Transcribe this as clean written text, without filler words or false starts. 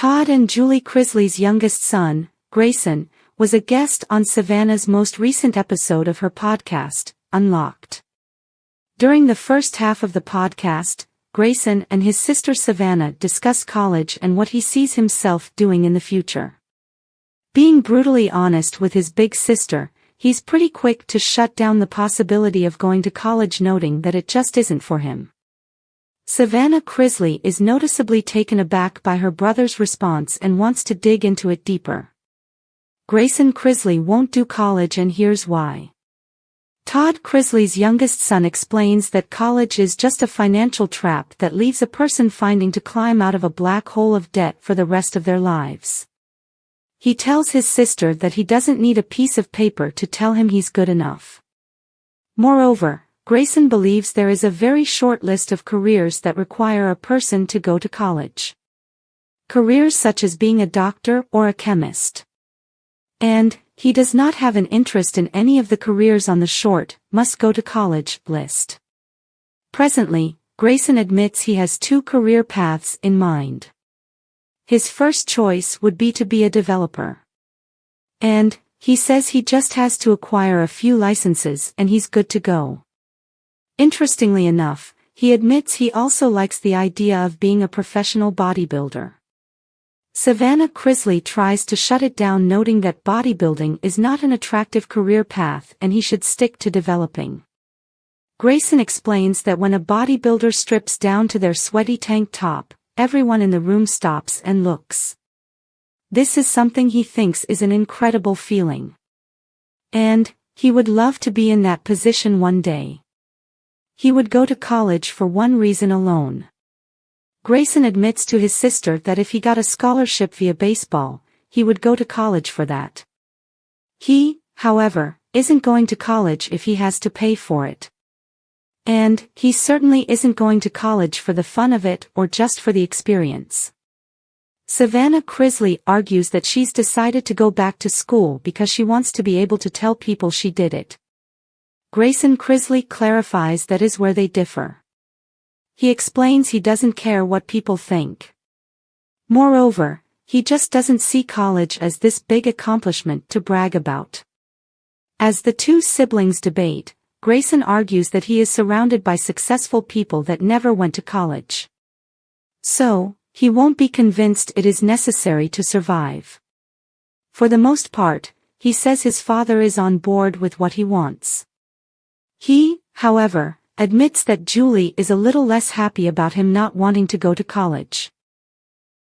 Todd and Julie Chrisley's youngest son, Grayson, was a guest on Savannah's most recent episode of her podcast, Unlocked. During the first half of the podcast, Grayson and his sister Savannah discuss college and what he sees himself doing in the future. Being brutally honest with his big sister, he's pretty quick to shut down the possibility of going to college, noting that it just isn't for him. Savannah Chrisley is noticeably taken aback by her brother's response and wants to dig into it deeper. Grayson Chrisley won't do college, and here's why. Todd Chrisley's youngest son explains that college is just a financial trap that leaves a person finding to climb out of a black hole of debt for the rest of their lives. He tells his sister that he doesn't need a piece of paper to tell him he's good enough. Moreover, Grayson believes there is a very short list of careers that require a person to go to college. Careers such as being a doctor or a chemist. And he does not have an interest in any of the careers on the short, must go to college list. Presently, Grayson admits he has two career paths in mind. His first choice would be to be a developer. And he says he just has to acquire a few licenses and he's good to go. Interestingly enough, he admits he also likes the idea of being a professional bodybuilder. Savannah Chrisley tries to shut it down, noting that bodybuilding is not an attractive career path and he should stick to developing. Grayson explains that when a bodybuilder strips down to their sweaty tank top, everyone in the room stops and looks. This is something he thinks is an incredible feeling. And he would love to be in that position one day. He would go to college for one reason alone. Grayson admits to his sister that if he got a scholarship via baseball, he would go to college for that. He, however, isn't going to college if he has to pay for it. And he certainly isn't going to college for the fun of it or just for the experience. Savannah Chrisley argues that she's decided to go back to school because she wants to be able to tell people she did it. Grayson Chrisley clarifies that is where they differ. He explains he doesn't care what people think. Moreover, he just doesn't see college as this big accomplishment to brag about. As the two siblings debate, Grayson argues that he is surrounded by successful people that never went to college. So, he won't be convinced it is necessary to survive. For the most part, he says his father is on board with what he wants. He, however, admits that Julie is a little less happy about him not wanting to go to college.